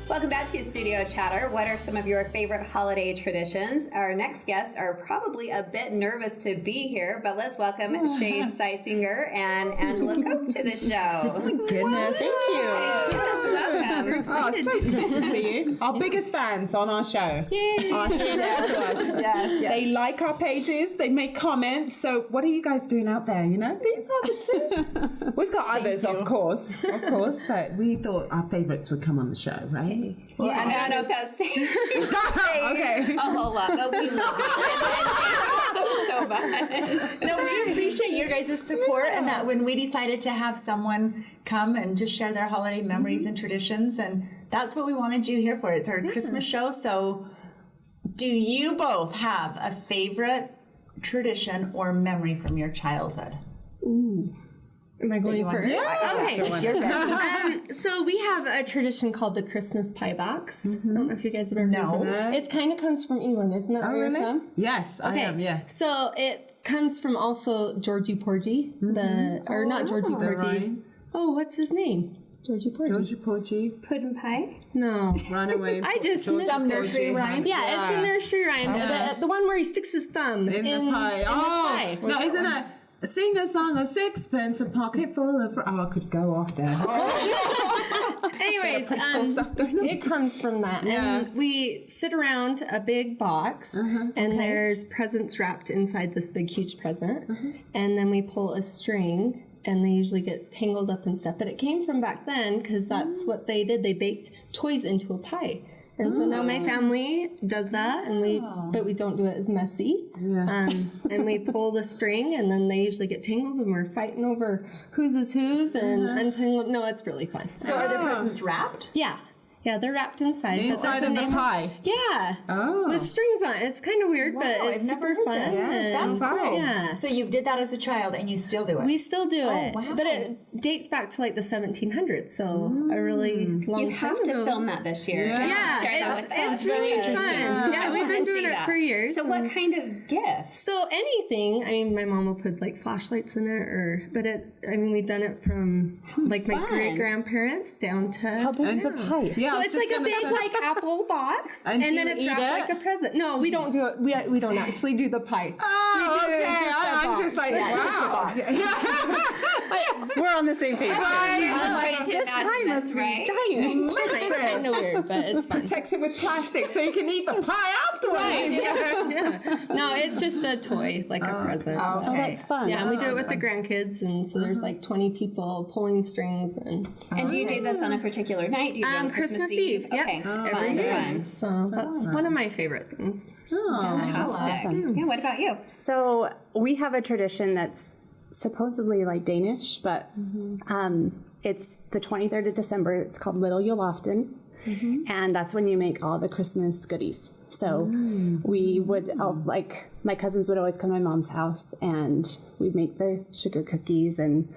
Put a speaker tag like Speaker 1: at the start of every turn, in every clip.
Speaker 1: Welcome back to Studio Chatter. What are some of your favorite holiday traditions? Our next guests are probably a bit nervous to be here, but let's welcome Shae Seitzinger and Angela Cope to the show.
Speaker 2: Oh my goodness, thank you.
Speaker 1: Yes, welcome. We're excited.
Speaker 2: So good to see you. Our biggest fans on our show. Yay. Are here next to us. Yes. They like our pages, they make comments. So what are you guys doing out there? You know, these are the two. We've got others, of course, but we thought our favorites would come on the show, right?
Speaker 1: Well, I don't know if that's saying
Speaker 2: Okay.
Speaker 1: a whole lot, but we love it. so much.
Speaker 3: No, we appreciate your guys' support, and that when we decided to have someone come and just share their holiday memories and traditions, and that's what we wanted you here for. It's our Christmas show. So do you both have a favorite tradition or memory from your childhood?
Speaker 4: Ooh. Am I going first?
Speaker 3: Yeah.
Speaker 4: Okay.
Speaker 3: You're ready.
Speaker 4: So we have a tradition called the Christmas pie box. I don't know if you guys have ever heard of it. It kind of comes from England, isn't that where you're from?
Speaker 2: Yes, I am, yeah.
Speaker 4: So it comes from also Georgie Porgy, or not Georgie Porgy. Oh, what's his name? Georgie Porgy.
Speaker 2: Georgie Porgy.
Speaker 1: Puddin' pie?
Speaker 4: No.
Speaker 2: Runaway.
Speaker 4: I just
Speaker 3: Some nursery rhyme?
Speaker 4: Yeah, it's a nursery rhyme. The one where he sticks his thumb
Speaker 2: In the pie.
Speaker 4: the pie.
Speaker 2: No, isn't it? Sing a song of sixpence, a pocket full of... Oh, I could go off there.
Speaker 4: Anyways,
Speaker 2: stuff going on.
Speaker 4: it comes from that.
Speaker 2: Yeah.
Speaker 4: And we sit around a big box, and there's presents wrapped inside this big, huge present. And then we pull a string, and they usually get tangled up and stuff. But it came from back then, because that's what they did. They baked toys into a pie. And so now my family does that, and but we don't do it as messy.
Speaker 2: Yeah.
Speaker 4: And we pull the string, and then they usually get tangled, and we're fighting over whose is whose and untangling. No, it's really fun.
Speaker 3: So are the presents wrapped?
Speaker 4: Yeah, they're wrapped inside. but
Speaker 2: Inside
Speaker 4: there's
Speaker 2: of
Speaker 4: a
Speaker 2: the
Speaker 4: name-
Speaker 2: pie.
Speaker 4: Yeah.
Speaker 2: Oh.
Speaker 4: With strings on it. It's kind of weird, but
Speaker 3: Wow,
Speaker 4: it's
Speaker 3: I've never
Speaker 4: super
Speaker 3: heard
Speaker 4: fun.
Speaker 3: this.
Speaker 4: and-
Speaker 3: That's cool.
Speaker 4: Yeah.
Speaker 3: So you did that as a child, and you still do it?
Speaker 4: We still do it.
Speaker 3: wow.
Speaker 4: But it dates back to like the 1700s, so a really long
Speaker 1: You
Speaker 4: time
Speaker 1: have to
Speaker 4: ago.
Speaker 1: film that this year.
Speaker 4: Yeah,
Speaker 1: Share that with us.
Speaker 4: it's really
Speaker 1: Because
Speaker 4: fun.
Speaker 1: I
Speaker 4: Yeah, we've
Speaker 1: wanna
Speaker 4: been doing
Speaker 1: see
Speaker 4: it
Speaker 1: that.
Speaker 4: for years.
Speaker 1: So what kind of gifts?
Speaker 4: So anything, I mean, my mom will put like flashlights in it, we've done it from like my
Speaker 1: fun.
Speaker 4: great grandparents down to.
Speaker 3: How big's the pie?
Speaker 2: Yeah,
Speaker 4: So
Speaker 2: I was
Speaker 4: it's
Speaker 2: just
Speaker 4: like a
Speaker 2: gonna
Speaker 4: big
Speaker 2: say-
Speaker 4: like apple box,
Speaker 2: And do
Speaker 4: then
Speaker 2: you
Speaker 4: it's
Speaker 2: eat
Speaker 4: wrapped
Speaker 2: it?
Speaker 4: like a present. No, we don't do it. We don't actually do the pie.
Speaker 2: Oh,
Speaker 4: we do
Speaker 2: okay.
Speaker 4: just a
Speaker 2: I'm
Speaker 4: box.
Speaker 2: just like, wow.
Speaker 5: We're on the same page.
Speaker 1: This
Speaker 5: pie must be
Speaker 1: right?
Speaker 4: It's kind of weird, but it's fun.
Speaker 2: Protect it with plastic so you can eat the pie afterwards.
Speaker 4: No, it's just a toy, like a present.
Speaker 3: Oh,
Speaker 5: Oh, that's fun.
Speaker 4: Yeah, and we do it with the grandkids, and so there's like 20 people pulling strings, and
Speaker 1: And do you do this on a pretty particular night? Do you do it on
Speaker 4: Christmas Eve. Yep.
Speaker 1: Okay.
Speaker 4: Every
Speaker 1: Fun,
Speaker 4: year.
Speaker 1: fun.
Speaker 4: So that's one of my favorite things.
Speaker 1: Fantastic. Yeah, what about you?
Speaker 5: So we have a tradition that's supposedly like Danish, but it's the 23rd of December. It's called Little Julaften, and that's when you make all the Christmas goodies. So we would, like, my cousins would always come to my mom's house, and we'd make the sugar cookies, and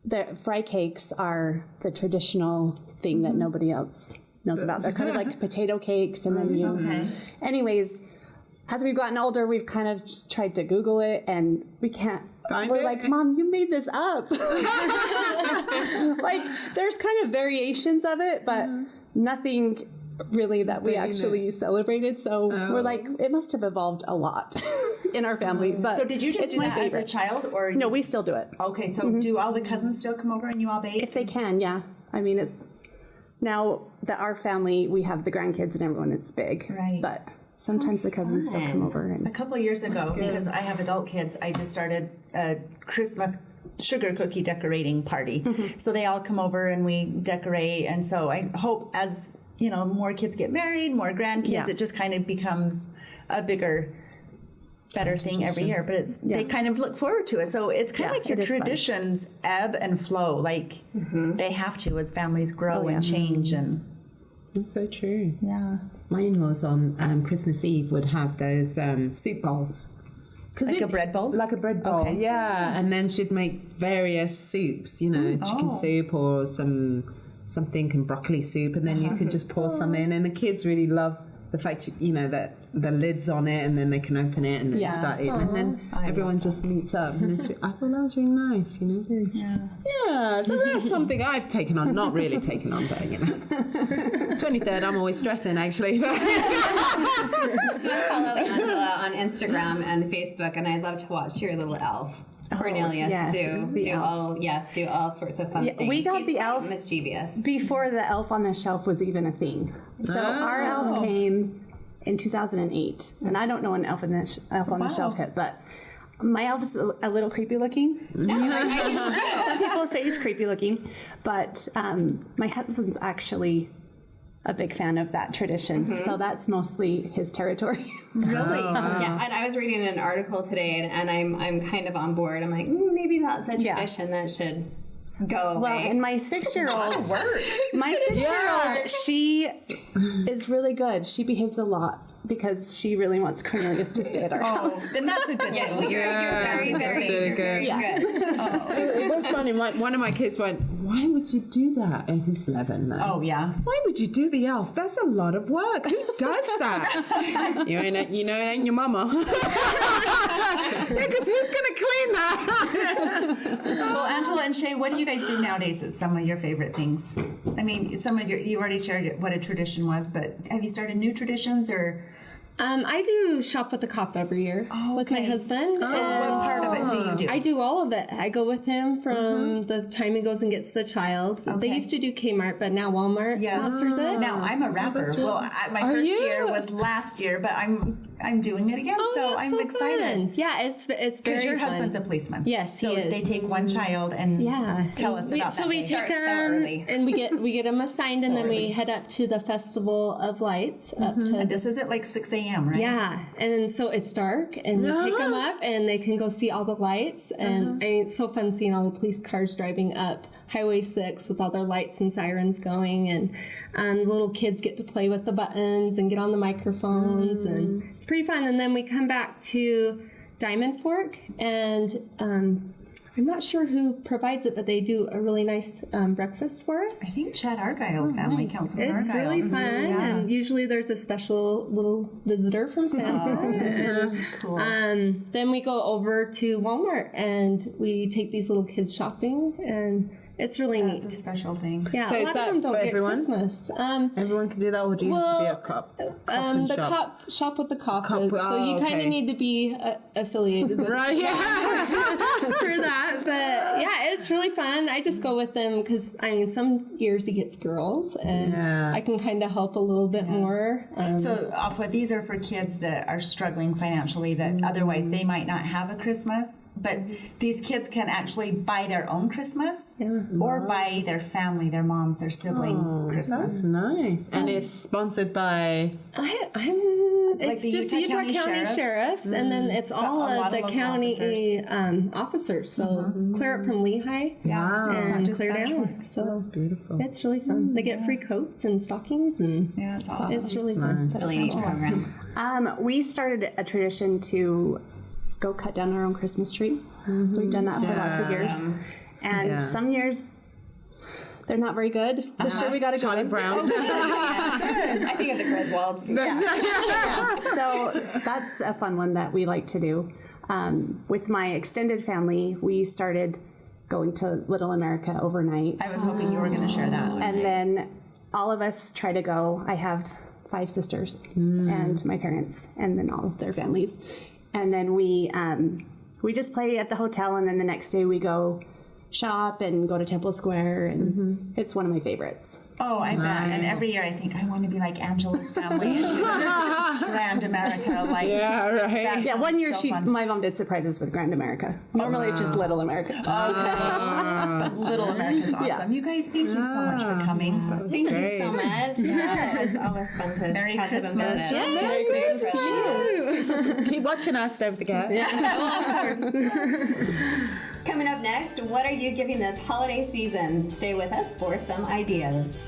Speaker 5: the fry cakes are the traditional thing that nobody else knows about. They're kind of like potato cakes, and then you... Anyways, as we've gotten older, we've kind of just tried to Google it, and we can't. We're like, Mom, you made this up. Like, there's kind of variations of it, but nothing really that we actually celebrated. So we're like, it must have evolved a lot in our family. But
Speaker 3: So did you just
Speaker 5: it's
Speaker 3: do
Speaker 5: my
Speaker 3: that
Speaker 5: favorite.
Speaker 3: as a child? Or
Speaker 5: No, we still do it.
Speaker 3: Okay, so do all the cousins still come over and you all bake?
Speaker 5: If they can, yeah. I mean, it's now that our family, we have the grandkids and everyone, it's big.
Speaker 3: Right.
Speaker 5: But sometimes the cousins still come over.
Speaker 3: A
Speaker 5: And
Speaker 3: couple of years ago, because I have adult kids, I just started a Christmas sugar cookie decorating party. So they all come over and we decorate. And so I hope as, you know, more kids get married, more grandkids,
Speaker 5: Yeah.
Speaker 3: it just kind of becomes a bigger, better thing every year. But it's, they kind of look forward to it. So it's kind of like your
Speaker 5: it is fun.
Speaker 3: traditions ebb and flow. Like they have to as families grow and change. And
Speaker 2: That's so true.
Speaker 3: yeah.
Speaker 2: My in-laws on Christmas Eve would have those soup bowls.
Speaker 3: Like a bread bowl?
Speaker 2: Like a bread bowl,
Speaker 3: Okay.
Speaker 2: yeah. And then she'd make various soups, you know, chicken soup or something and broccoli soup, and then you could just pour some in, and the kids really love the fact that the lid's on it and then they can open it and then start eating, and then everyone just meets up. And I thought that was really nice, Yeah, so that's something I've taken on, not really taken on, but 23rd, I'm always stressing actually.
Speaker 1: So follow Angela on Instagram and Facebook, and I'd love to watch your little elf. Cornelius do all sorts of fun things.
Speaker 5: We got
Speaker 1: He's
Speaker 5: the
Speaker 1: quite
Speaker 5: elf
Speaker 1: mischievous
Speaker 5: before the elf on the shelf was even a thing. So our elf came in 2008, and I don't know when elf on the shelf hit, but my elf is a little creepy looking.
Speaker 1: No,
Speaker 5: some people say he's creepy looking, but my husband's actually a big fan of that tradition, so that's mostly his territory.
Speaker 3: Really?
Speaker 1: Yeah, and I was reading an article today, and I'm kind of on board. I'm like, maybe that's a tradition that should go away.
Speaker 5: Well, and my 6-year-old, she is really good. She behaves a lot because she really wants Cornelius to stay at our house.
Speaker 3: Then that's a good thing.
Speaker 1: Well, you're very, very,
Speaker 2: really
Speaker 1: very good.
Speaker 2: It was funny. One of my kids went, "Why would you do that?" And he's 11 though.
Speaker 3: Oh yeah.
Speaker 2: Why would you do the elf? That's a lot of work. Who does that? It ain't your mama. Because who's gonna clean that?
Speaker 3: Well, Angela and Shae, what do you guys do nowadays? That's some of your favorite things. I mean, you already shared what a tradition was, but have you started new traditions or?
Speaker 4: I do shop with the cop every year with my husband.
Speaker 3: So what part of it do you do?
Speaker 4: I do all of it. I go with him from the time he goes and gets the child. They used to do Kmart, but now Walmart sponsors it.
Speaker 3: Now I'm a rapper. My first year was last year, but I'm doing it again, so I'm excited.
Speaker 4: Fun. Yeah, it's very
Speaker 3: Because your
Speaker 4: fun.
Speaker 3: husband's a policeman.
Speaker 4: Yes, he
Speaker 3: so
Speaker 4: is.
Speaker 3: they take one child and tell us about that.
Speaker 4: So we
Speaker 3: day.
Speaker 4: take
Speaker 1: Starts so
Speaker 4: them
Speaker 1: early.
Speaker 4: and we get them assigned, and then we head up to the Festival of Lights. Up to
Speaker 3: And this is at like 6 a.m., right?
Speaker 4: Yeah, and so it's dark, and we take them up, and they can go see all the lights, and I mean, it's so fun seeing all the police cars driving up Highway 6 with all their lights and sirens going, and little kids get to play with the buttons and get on the microphones, and it's pretty fun. And then we come back to Diamond Fork, and I'm not sure who provides it, but they do a really nice breakfast for us.
Speaker 3: I think Chad Argyle's family, Councilman Argyle.
Speaker 4: It's really fun, and usually there's a special little visitor from Santa. And,
Speaker 3: cool.
Speaker 4: Then we go over to Walmart, and we take these little kids shopping, and it's really
Speaker 3: That's
Speaker 4: neat.
Speaker 3: a special thing.
Speaker 4: Yeah,
Speaker 2: So
Speaker 4: a
Speaker 2: is
Speaker 4: lot
Speaker 2: that
Speaker 4: of them don't
Speaker 2: for
Speaker 4: get
Speaker 2: everyone?
Speaker 4: Christmas.
Speaker 2: Everyone can do that, or do you have to be a cop? And
Speaker 4: The
Speaker 2: shop?
Speaker 4: cop shop with the cop,
Speaker 2: Cop-
Speaker 4: is, so you kind
Speaker 2: okay.
Speaker 4: of need to be affiliated with
Speaker 2: Right, yeah.
Speaker 4: for that. But yeah, it's really fun. I just go with them because I mean, some years he gets girls, and I can kind of help a little bit more.
Speaker 3: So what these are for kids that are struggling financially, that otherwise they might not have a Christmas, but these kids can actually buy their own Christmas or buy their family, their moms, their siblings Christmas.
Speaker 2: That's nice. And it's sponsored by...
Speaker 4: It's
Speaker 3: the
Speaker 4: just
Speaker 3: Utah
Speaker 4: Utah County Sheriffs, and then it's all
Speaker 3: a lot
Speaker 4: of the
Speaker 3: local
Speaker 4: county officers. So clear up from Lehigh
Speaker 3: Yeah, it's not
Speaker 4: and
Speaker 3: just
Speaker 4: clear
Speaker 3: Ashford.
Speaker 4: down. So
Speaker 2: That's beautiful.
Speaker 4: it's really fun. They get free coats and stockings, and
Speaker 3: Yeah, it's awesome.
Speaker 4: it's really fun.
Speaker 1: Really neat program.
Speaker 5: We started a tradition to go cut down our own Christmas tree. We've done that for lots of years. And some years they're not very good. This year we got a
Speaker 2: Charlie
Speaker 5: good
Speaker 2: Brown.
Speaker 1: I think of the Griswolds.
Speaker 2: That's right.
Speaker 5: So that's a fun one that we like to do. With my extended family, we started going to Little America overnight.
Speaker 3: I was hoping you were going to share that.
Speaker 5: And then all of us try to go. I have 5 sisters and my parents, and then all of their families. And then we just play at the hotel, and then the next day we go shop and go to Temple Square, and it's one of my favorites.
Speaker 3: Oh, I bet. And every year I think I want to be like Angela's family and do Grand America. Like,
Speaker 2: Yeah, right.
Speaker 5: Yeah, one year
Speaker 3: so fun.
Speaker 5: my mom did surprise us with Grand America. Normally it's just Little America.
Speaker 3: But Little America's awesome.
Speaker 5: Yeah.
Speaker 3: You guys, thank you so much for coming.
Speaker 1: Thank you so much. Yeah, it's always fun to
Speaker 3: Merry
Speaker 1: catch up and
Speaker 3: Christmas.
Speaker 1: visit.
Speaker 2: Merry Christmas to you. Keep watching us, don't forget.
Speaker 1: Coming up next, what are you giving this holiday season? Stay with us for some ideas.